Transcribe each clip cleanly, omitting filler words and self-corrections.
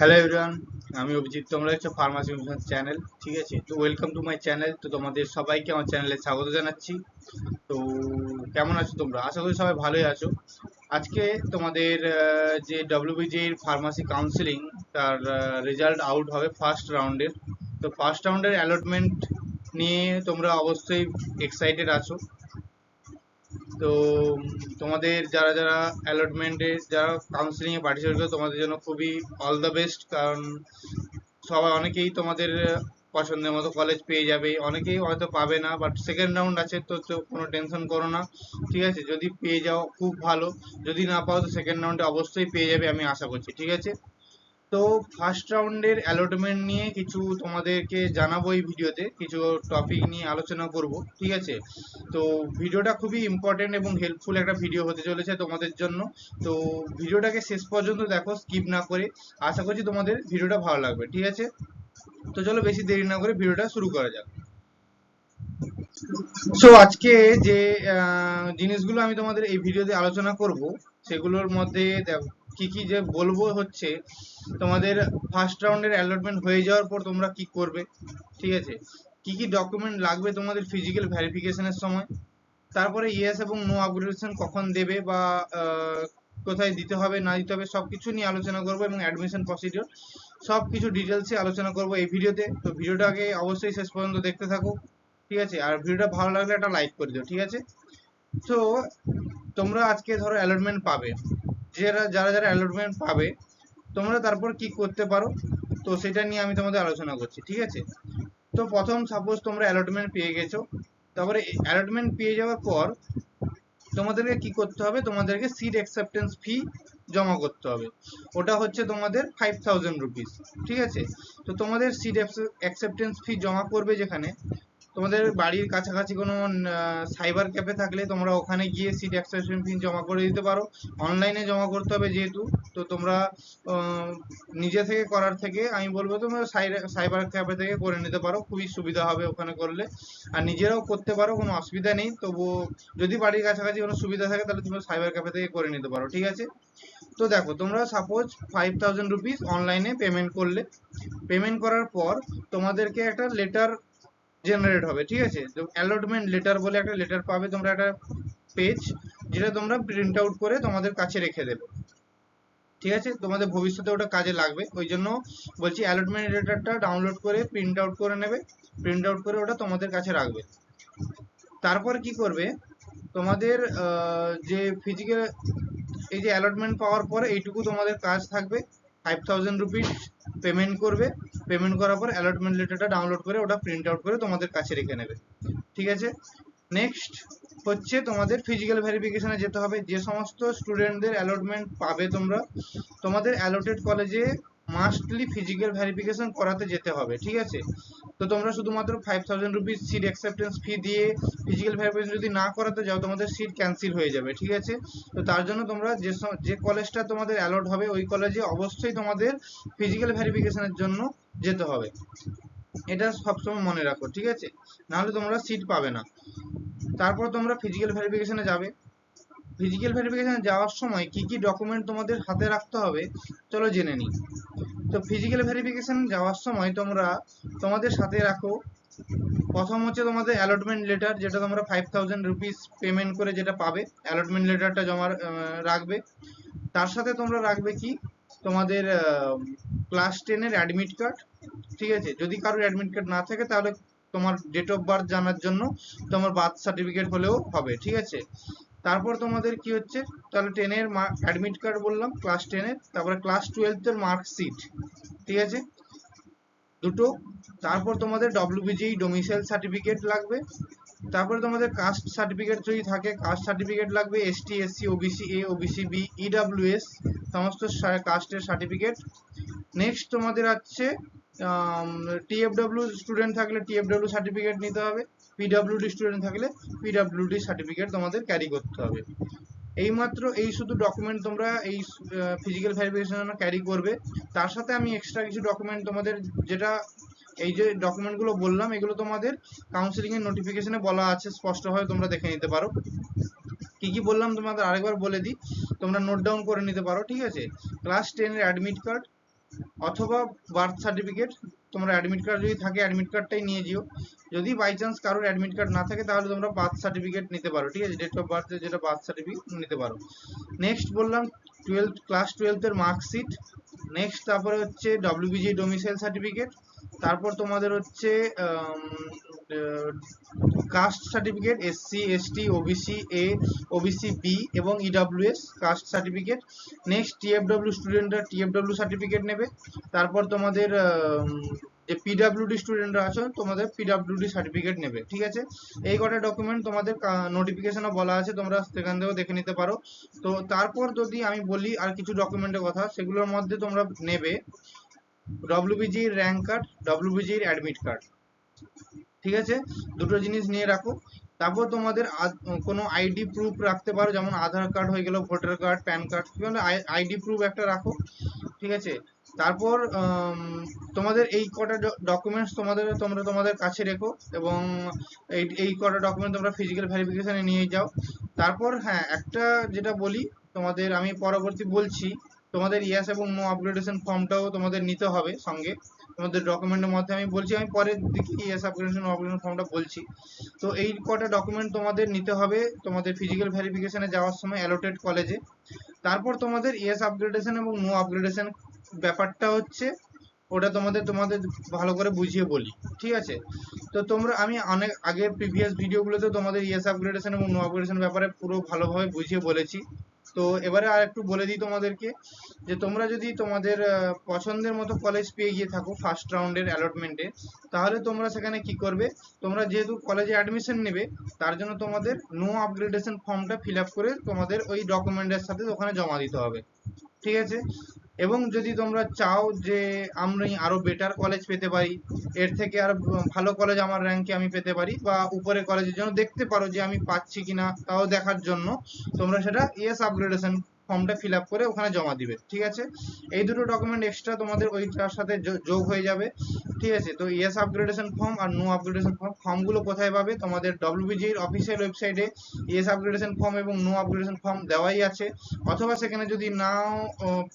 Hello everyone, আমি অভিজিৎ। তোমরা হচ্ছে ফার্মাসি মিশন চ্যানেল, ঠিক আছে? তো ওয়েলকাম টু মাই চ্যানেল। তো তোমাদের সবাইকে আমার চ্যানেলে স্বাগত জানাচ্ছি। তো কেমন আছো তোমরা? আশা করি সবাই ভালোই আছো। আজকে তোমাদের যে ডব্লিউবিজির ফার্মাসি কাউন্সিলিং তার রেজাল্ট আউট হবে ফার্স্ট রাউন্ডের। তো ফার্স্ট রাউন্ডের অ্যালটমেন্ট নিয়ে তোমরা অবশ্যই এক্সাইটেড আছো। তো তোমাদের যারা যারা অ্যালটমেন্টে যারা কাউন্সিলিং এ পার্টিসিপেট করো তোমাদের জন্য খুবই অল দ্য বেস্ট। কারণ সবাই অনেকেই তোমাদের পছন্দের মতো কলেজ পেয়ে যাবে, অনেকেই হয়তো পাবে না, বাট সেকেন্ড রাউন্ড আছে, তো তো কোনো টেনশন করো না, ঠিক আছে? যদি পেয়ে যাও খুব ভালো, যদি না পাও তো সেকেন্ড রাউন্ডে অবশ্যই পেয়ে যাবে, আমি আশা করছি, ঠিক আছে? তো ফার্স্ট রাউন্ডের অ্যালটমেন্ট নিয়ে কিছু তোমাদেরকে জানাবো এই ভিডিওতে, কিছু টপিক নিয়ে আলোচনা করব, ঠিক আছে? তো ভিডিওটা খুবই ইম্পর্টেন্ট এবং হেল্পফুল একটা ভিডিও হতে চলেছে তোমাদের জন্য। তো ভিডিওটাকে শেষ পর্যন্ত দেখো, স্কিপ না করে। আশা করছি তোমাদের ভিডিওটা ভালো লাগবে, ঠিক আছে? তো চলো বেশি দেরি না করে ভিডিওটা শুরু করা যাক। সো আজকে যে জিনিসগুলো আমি তোমাদের এই ভিডিওতে আলোচনা করব, সেগুলোর মধ্যে কি কি যে বলবো হচ্ছে, তোমাদের ফার্স্ট রাউন্ডের অ্যালটমেন্ট হয়ে যাওয়ার পর তোমরা কি করবে, ঠিক আছে? কি কি ডকুমেন্ট লাগবে তোমাদের ফিজিক্যাল ভেরিফিকেশনের সময়, তারপরে ইয়েস এবং নো আপগ্রেডেশন কখন দেবে বা কোথায় দিতে হবে না দিতে হবে সবকিছু নিয়ে আলোচনা করবো, এবং অ্যাডমিশন প্রসিডিওর সবকিছু ডিটেলসে আলোচনা করবো এই ভিডিওতে। তো ভিডিওটাকে অবশ্যই শেষ পর্যন্ত দেখতে থাকো, ঠিক আছে? আর ভিডিওটা ভালো লাগলে একটা লাইক করে দিও, ঠিক আছে? তো তোমরা আজকে ধরো অ্যালটমেন্ট পাবে, যারা যারা যারা অ্যালটমেন্ট পাবে তোমরা তারপর কি করতে পারো, তো সেটা নিয়ে আমি তোমাদের আলোচনা করছি, ঠিক আছে? তো প্রথম সাপোজ তোমরা অ্যালটমেন্ট পেয়ে গেছো, তারপরে অ্যালটমেন্ট পেয়ে যাওয়ার পর তোমাদেরকে কি করতে হবে, তোমাদেরকে সিট অ্যাকসেপ্টেন্স ফি জমা করতে হবে। ওটা হচ্ছে তোমাদের 5000 রুপিস, ঠিক আছে? তো তোমাদের সিট অ্যাকসেপ্টেন্স ফি জমা করবে যেখানে, তোমাদের বাড়ির কাছাকাছি কোনো সাইবার ক্যাফে থাকলে তোমরা ওখানে গিয়ে সিট অ্যাকসেপ্টেন্স ফি জমা করে দিতে পারো। অনলাইনে জমা করতে হবে যেহেতু, তো তোমরা আহ, নিজে থেকে করার থেকে আমি বলবো তোমরা সাইবার ক্যাফে থেকে করে নিতে পারো, খুবই সুবিধা হবে ওখানে করলে। আর নিজেরাও করতে পারো, কোনো অসুবিধা নেই। তবুও যদি বাড়ির কাছাকাছি কোনো সুবিধা থাকে তাহলে তোমরা সাইবার ক্যাফে থেকে করে নিতে পারো, ঠিক আছে? তো দেখো, তোমরা সাপোজ 5000 রুপিস অনলাইনে পেমেন্ট করলে, পেমেন্ট করার পর তোমাদেরকে একটা লেটার জেনারেট হবে, ঠিক আছে? তো অ্যালটমেন্ট লেটার বলে একটা লেটার পাবে তোমরা, একটা পেজ, যেটা তোমরা প্রিন্ট আউট করে তোমাদের কাছে রেখে দেবে, ঠিক আছে? তোমাদের ভবিষ্যতে ওটা কাজে লাগবে, ওই জন্য বলছি অ্যালটমেন্ট লেটারটা ডাউনলোড করে প্রিন্ট আউট করে নেবে, প্রিন্ট আউট করে ওটা তোমাদের কাছে রাখবে। তারপর কি করবে, তোমাদের যে ফিজিক্যাল এই যে অ্যালটমেন্ট পাওয়ার পরে এইটুকু তোমাদের কাজ থাকবে, 5000 রুপিস পেমেন্ট করবে, পেমেন্ট করার পর অ্যালটমেন্ট লেটারটা ডাউনলোড করে ওটা প্রিন্ট আউট করে তোমাদের কাছে রেখে নেবে, ঠিক আছে? নেক্সট হচ্ছে তোমাদের ফিজিক্যাল ভেরিফিকেশনে যেতে হবে। যে সমস্ত স্টুডেন্টদের অ্যালটমেন্ট পাবে তোমরা, তোমাদের অ্যালোটেড কলেজে মাস্টলি ফিজিক্যাল ভেরিফিকেশন করাতে যেতে হবে, ঠিক আছে? তো তোমরা শুধুমাত্র 5000 রুপিস সিট অ্যাকসেপ্টেন্স ফি দিয়ে ফিজিক্যাল ভেরিফিকেশন যদি না করাতে যাও, তোমাদের সিট ক্যান্সেল হয়ে যাবে, ঠিক আছে? তো তার জন্য তোমরা যে কলেজটা তোমাদের অ্যালট হবে ওই কলেজে অবশ্যই তোমাদের ফিজিক্যাল ভেরিফিকেশনের জন্য যেতে হবে। এটা সবসময় মনে রাখো, ঠিক আছে? নাহলে তোমরা সিট পাবে না। তারপর তোমরা ফিজিক্যাল ভেরিফিকেশনে যাবে। ফিজিক্যাল ভেরিফিকেশনে যাওয়ার সময় কি কি ডকুমেন্ট তোমাদের হাতে রাখতে হবে চলো জেনে নিই। তো ফিজিক্যাল ভেরিফিকেশন যাওয়ার সময় তোমরা তোমাদের সাথে রাখো, প্রথম হচ্ছে তোমাদের অ্যালটমেন্ট লেটার, যেটা তোমরা 5000 রুপিস পেমেন্ট করে যেটা পাবে, অ্যালটমেন্ট লেটারটা জমা রাখবে। তার সাথে তোমরা রাখবে কি, তোমাদের ক্লাস 10-এর অ্যাডমিট কার্ড, ঠিক আছে? যদি কারোর অ্যাডমিট কার্ড না থাকে তাহলে তোমার ডেট অফ বার্থ জানার জন্য তোমার বার্থ সার্টিফিকেট হলেও হবে, ঠিক আছে? তারপর তোমাদের কি হচ্ছে, তাহলে 10-এর অ্যাডমিট কার্ড বললাম, ক্লাস 10-এর, তারপরে ক্লাস 12-এর মার্কশিট, ঠিক আছে? দুটো। তারপর তোমাদের ডব্লিউবিজিই ডোমিসাইল সার্টিফিকেট লাগবে। তারপরে তোমাদের কাস্ট সার্টিফিকেট যদি থাকে, কাস্ট সার্টিফিকেট লাগবে, ST SC OBC A OBC B EWS সমস্ত কাস্টের সার্টিফিকেট। নেক্সট তোমাদের আছে টিএফডব্লিউ স্টুডেন্ট থাকলে টিএফডব্লিউ সার্টিফিকেট নিতে হবে, পিডব্লিউডি স্টুডেন্ট থাকলে পিডব্লিউডি সার্টিফিকেট তোমাদের ক্যারি করতে হবে। এইমাত্র এই শুধু ডকুমেন্ট তোমরা এই ফিজিক্যাল ভেরিফিকেশনের জন্য ক্যারি করবে। তার সাথে আমি এক্সট্রা কিছু ডকুমেন্ট তোমাদের, যেটা এই যে ডকুমেন্টগুলো বললাম এগুলো তোমাদের কাউন্সিলিং এর নোটিফিকেশনে বলা আছে স্পষ্টভাবে, তোমরা দেখে নিতে পারো। কি কি বললাম তোমাদের আরেকবার বলে দিই, তোমরা নোট ডাউন করে নিতে পারো, ঠিক আছে? ক্লাস 10-এর অ্যাডমিট কার্ড, অথবা বার্থ সার্টিফিকেট। তোমরা অ্যাডমিট কার্ড যদি থাকে অ্যাডমিট কার্ডটাই নিয়ে যেও। যদি বাই চান্স কারোর অ্যাডমিট কার্ড না থাকে তাহলে তোমরা বার্থ সার্টিফিকেট নিতে পারো, ঠিক আছে, ডেট অফ বার্থ যেটা বার্থ সার্টিফিকেট নিতে পারো। নেক্সট বললাম ক্লাস 12 মার্কশিট। নেক্সট তারপরে হচ্ছে ডব্লিউবিজি ডোমিসাইল সার্টিফিকেট। তারপর তোমাদের হচ্ছে caste certificate, SC ST OBC A, OBC B এবং EWS caste certificate. Next TFW স্টুডেন্টরা টিএফডব্লিউ সার্টিফিকেট নেবে। তারপর তোমাদের যে পিডাব্লিউডি স্টুডেন্টরা আছো তোমাদের পিডাব্লিউডি সার্টিফিকেট নেবে, ঠিক আছে। এই কটা ডকুমেন্ট তোমাদের নোটিফিকেশনে বলা আছে, তোমরা সেখান থেকেও দেখে নিতে পারো। তো তারপর যদি আমি বলি আর কিছু ডকুমেন্টের কথা, সেগুলোর মধ্যে তোমরা নেবে ডব্লিউবিজির র্যাঙ্ক কার্ড, ডব্লিউবিজির অ্যাডমিট কার্ড, ঠিক আছে, দুটো জিনিস নিয়ে রাখো। তারপর তোমাদের কোনো আইডি প্রুফ রাখতে পারো, যেমন আধার কার্ড হয়ে গেল, voter card, pan card, ID proof একটা রাখো, ঠিক আছে। তারপর তোমাদের এই কটা ডকুমেন্টস তোমরা তোমাদের কাছে রেখো এবং এই কটা ডকুমেন্ট তোমরা ফিজিক্যাল ভেরিফিকেশনে নিয়ে যাও। তারপর হ্যাঁ, একটা যেটা বলি তোমাদের, আমি পরবর্তী বলছি, তোমাদের ইয়াস এবং নো আপগ্রেডেশন ফর্মটাও তোমাদের নিতে হবে সঙ্গে তোমাদের ডকুমেন্টের মধ্যে। আমি বলছি, আমি পরের দিকে ইয়াস আপগ্রেডেশন নো আপগ্রেডেশন ফর্মটা বলছি। তো এই কটা ডকুমেন্ট তোমাদের নিতে হবে তোমাদের ফিজিক্যাল ভেরিফিকেশনে যাওয়ার সময় অ্যালোটেড কলেজে। তারপর তোমাদের ইয়াস আপগ্রেডেশন এবং নো আপগ্রেডেশন ব্যাপারটা হচ্ছে ওটা তোমাদের ভালো করে বুঝিয়ে বলি, ঠিক আছে। তো তোমরা, আমি অনেক আগের প্রিভিয়াস ভিডিওগুলোতে তোমাদের ইএস আপগ্রেডেশন এবং নো আপগ্রেডেশন ব্যাপারে পুরো ভালোভাবে বুঝিয়ে বলেছি। তো এবারে আর একটু বলে দিই তোমাদেরকে, যে তোমরা যদি তোমাদের পছন্দের মতো কলেজ পেয়ে গিয়ে থাকো ফার্স্ট রাউন্ডের অ্যালটমেন্টে, তাহলে তোমরা সেখানে কি করবে, তোমরা যেহেতু কলেজে অ্যাডমিশন নেবে তার জন্য তোমাদের নো আপগ্রেডেশন ফর্মটা ফিল আপ করে তোমাদের ওই ডকুমেন্টের সাথে ওখানে জমা দিতে হবে, ঠিক আছে। এবং যদি তোমরা চাও যে আমি আরো বেটার কলেজ পেতে পারি, এর থেকে আরো ভালো কলেজ আমার র্যাঙ্কে আমি পেতে পারি, বা উপরে কলেজের জন্য দেখতে পারো যে আমি পাচ্ছি কিনা, তাও দেখার জন্য তোমরা সেটা ইএস আপগ্রেডেশন ফর্মটা ফিল আপ করে ওখানে জমা দিবে, ঠিক আছে। এই দুটো ডকুমেন্ট এক্সট্রা তোমাদের ওইটার সাথে যোগ হয়ে যাবে, ঠিক আছে। তো ইএস আপগ্রেডেশন ফর্ম আর নো আপগ্রেডেশন ফর্মগুলো কোথায় পাবে, তোমাদের ডব্লিউবিজির অফিসিয়াল ওয়েবসাইটে ইএস আপগ্রেডেশন ফর্ম এবং নো আপগ্রেডেশন ফর্ম দেওয়াই আছে। অথবা সেখানে যদি নাও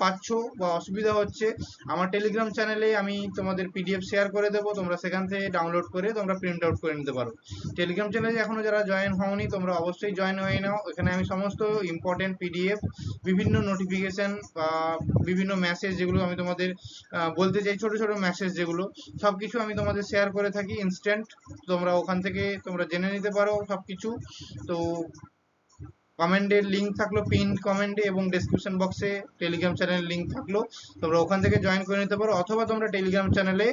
পাচ্ছ বা অসুবিধা হচ্ছে, আমার টেলিগ্রাম চ্যানেলে আমি তোমাদের পিডিএফ শেয়ার করে দেবো, তোমরা সেখান থেকে ডাউনলোড করে তোমরা প্রিন্ট আউট করে নিতে পারো। টেলিগ্রাম চ্যানেলে এখনো যারা জয়েন হওনি তোমরা অবশ্যই জয়েন হয়ে নাও। এখানে আমি সমস্ত ইম্পর্টেন্ট পিডিএফ, বিভিন্ন নোটিফিকেশন বা বিভিন্ন মেসেজ যেগুলো আমি তোমাদের বলতে চাই, ছোট ছোট মেসেজ যেগুলো, সবকিছু আমি তোমাদের শেয়ার করে থাকি ইনস্ট্যান্ট। তোমরা ওখান থেকে তোমরা জেনে নিতে পারো সবকিছু। তো কমেন্টের লিঙ্ক থাকলো পিন কমেন্টে এবং ডেসক্রিপশন বক্সে টেলিগ্রাম চ্যানেলের লিঙ্ক থাকলো, তোমরা ওখান থেকে জয়েন করে নিতে পারো। অথবা তোমরা টেলিগ্রাম চ্যানেলে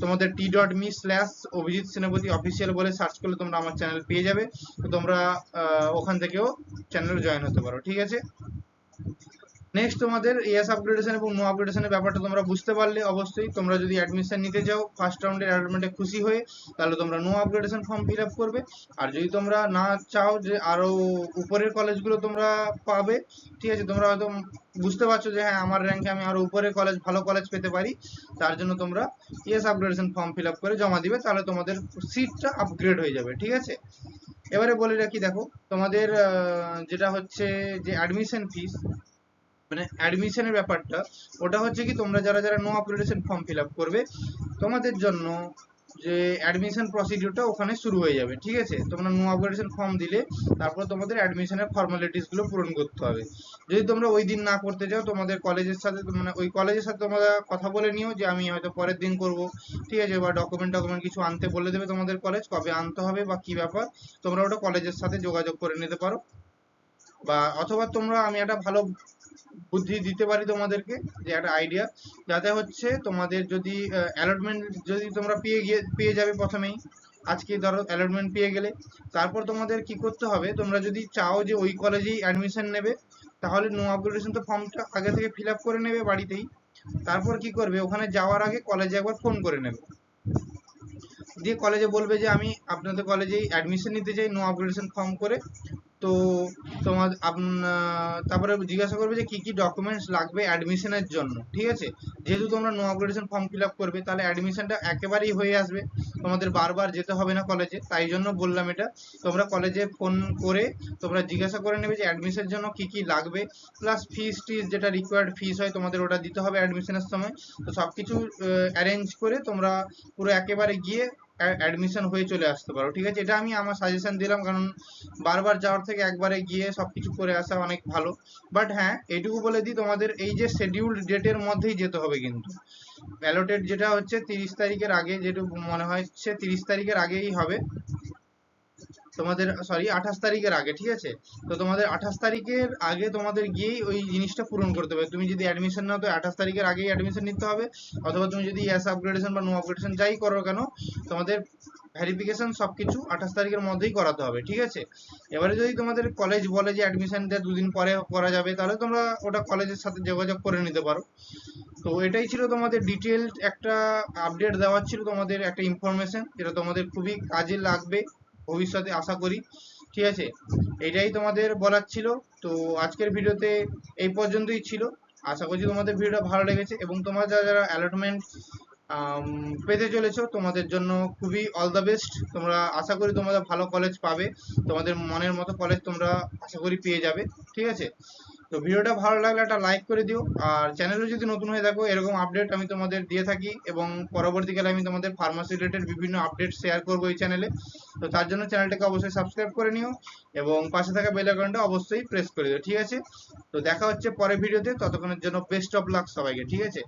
তোমাদের t.me/অভিজিৎ সেনাপতি অফিসিয়াল বলে সার্চ করলে তোমরা আমার চ্যানেল পেয়ে যাবে। তো তোমরা ওখান থেকেও চ্যানেলে জয়েন হতে পারো, ঠিক আছে। নেক্সট তোমাদের ইএস আপগ্রেডেশন এবং নো আপগ্রেডেশনের ব্যাপারটা তোমরা বুঝতে পারলে। অবশ্যই তোমরা যদি অ্যাডমিশন নিতে যাও ফার্স্ট রাউন্ডের অ্যাডমিশনে খুশি হয়ে, তাহলে তোমরা no upgradation form fill up করবে। আর যদি তোমরা না চাও যে আরো উপরের কলেজগুলো তোমরা পাবে, ঠিক আছে, তোমরা হয়তো বুঝতে পারছো যে হ্যাঁ আমার র্যাঙ্কে আমি আরো উপরের কলেজ, ভালো কলেজ পেতে পারি, তার জন্য তোমরা yes upgradation form fill up করে জমা দিবে, তাহলে তোমাদের সিটটা আপগ্রেড হয়ে যাবে, ঠিক আছে। এবারে বলে রাখি, দেখো তোমাদের যেটা হচ্ছে যে অ্যাডমিশন ফিস, মানে অ্যাডমিশনের ব্যাপারটা, ওটা হচ্ছে কি তোমরা যারা যারা no upgradation form fill up করবে তোমাদের জন্য যে অ্যাডমিশন প্রসিডিউরটা ওখানে শুরু হয়ে যাবে, ঠিক আছে। তোমরা নো আপগ্রেডেশন ফর্ম দিলে তারপর তোমাদের অ্যাডমিশনের ফর্মালিটিস গুলো পূরণ করতে হবে। যদি তোমরা ওই দিন না করতে চাও, তোমাদের কলেজের সাথে, মানে ওই কলেজের সাথে তোমরা কথা বলে নিও যে আমি হয়তো পরের দিন করব, ঠিক আছে, বা ডকুমেন্ট কিছু আনতে বলে দেবে তোমাদের কলেজ, কবে আনতে হবে বা কি ব্যাপার, তোমরা ওটা কলেজের সাথে যোগাযোগ করে নিতে পারো। বা অথবা তোমরা, আমি একটা ভালো বুদ্ধি দিতে পারি তোমাদেরকে, যে একটা আইডিয়া, যাতে হচ্ছে তোমাদের যদি অ্যালটমেন্ট যদি তোমরা পেয়ে যাবে প্রথমেই, আজকে ধরো অ্যালটমেন্ট পেয়ে গেলে, তারপর তোমাদের কি করতে হবে, তোমরা যদি চাও যে ওই কলেজেই অ্যাডমিশন নেবে, তাহলে নো আপগ্রেডেশন তো ফর্মটা আগে থেকে ফিল আপ করে নেবে বাড়িতেই। তারপর কি করবে, ওখানে যাওয়ার আগে কলেজে একবার ফোন করে নেবে, দিয়ে কলেজে বলবে যে আমি আপনাদের কলেজেই অ্যাডমিশন নিতে চাই নো আপগ্রেডেশন ফর্ম করে। তো তোমার তারপরে জিজ্ঞাসা করবে যে কি কি ডকুমেন্টস লাগবে অ্যাডমিশনের জন্য, ঠিক আছে। যেহেতু তোমরা no obligation form fill up করবে, তাহলে অ্যাডমিশনটা একেবারেই হয়ে আসবে, তোমাদের বারবার যেতে হবে না কলেজে। তাই জন্য বললাম এটা, তোমরা কলেজে ফোন করে তোমরা জিজ্ঞাসা করে নেবে যে অ্যাডমিশনের জন্য কি কি লাগবে, প্লাস ফিস টিস যেটা রিকোয়ার্ড ফিস হয় তোমাদের ওটা দিতে হবে অ্যাডমিশনের সময়। তো সবকিছু অ্যারেঞ্জ করে তোমরা পুরো একেবারে গিয়ে অ্যাডমিশন হয়ে চলে আসতে পারো, ঠিক আছে। এটা আমি আমার সাজেশন দিলাম, কারণ বারবার যাওয়ার থেকে একবারে গিয়ে সবকিছু করে আসা অনেক ভালো। বাট হ্যাঁ, এইটুকু বলে দিই, তোমাদের এই যে শিডিউলড ডেটের মধ্যেই যেতে হবে কিন্তু। অ্যালোটেড যেটা হচ্ছে 30 তারিখের আগে, যেটুকু মনে হচ্ছে 30 তারিখের আগেই হবে তোমাদের, সরি 28 তারিখের আগে, ঠিক আছে। তো তোমাদের 28 তারিখের আগে তোমাদের গিয়েই ওই জিনিসটা পূরণ করতে হবে। তুমি যদি অ্যাডমিশন নাও তো 28 তারিখের আগেই অ্যাডমিশন নিতে হবে, অথবা তুমি যদি এস আপগ্রেডেশন বা নো আপগ্রেডেশন যাই করো কেন, তোমাদের ভেরিফিকেশন সবকিছু 28 তারিখের মধ্যেই করাতে হবে, ঠিক আছে। এবারে যদি তোমাদের কলেজ বলে যে অ্যাডমিশনটা 2 দিন পরে করা যাবে, তাহলে তোমরা ওটা কলেজের সাথে যোগাযোগ করে নিতে পারো। তো এটাই ছিল তোমাদের ডিটেলড একটা আপডেট দেওয়ার ছিল, তোমাদের একটা ইনফরমেশন যেটা তোমাদের খুবই কাজে লাগবে ভবিষ্যতে আশা করি, ঠিক আছে। এটাই তোমাদের বলার ছিল। তো আজকের ভিডিওতে এই পর্যন্তই ছিল। আশা করছি তোমাদের ভিডিওটা ভালো লেগেছে, এবং তোমরা যারা যারা অ্যালটমেন্ট পেতে চলেছো তোমাদের জন্য খুবই অল দ্য বেস্ট। তোমরা আশা করি তোমরা ভালো কলেজ পাবে, তোমাদের মনের মতো কলেজ তোমরা আশা করি পেয়ে যাবে, ঠিক আছে। তো ভিডিওটা ভালো লাগলে একটা লাইক করে দিও, আর চ্যানেলে যদি নতুন হয়ে থাকো, এরকম আপডেট আমি তোমাদের দিয়ে থাকি, এবং পরবর্তীকালে আমি তোমাদের ফার্মাসি রিলেটেড বিভিন্ন আপডেট শেয়ার করবো এই চ্যানেলে। তো তার জন্য চ্যানেলটাকে অবশ্যই সাবস্ক্রাইব করে নিও, এবং পাশে থাকা বেল আইকনটা অবশ্যই প্রেস করে দিও, ঠিক আছে। তো দেখা হচ্ছে পরের ভিডিওতে, ততক্ষণের জন্য বেস্ট অফ লাক সবাইকে, ঠিক আছে।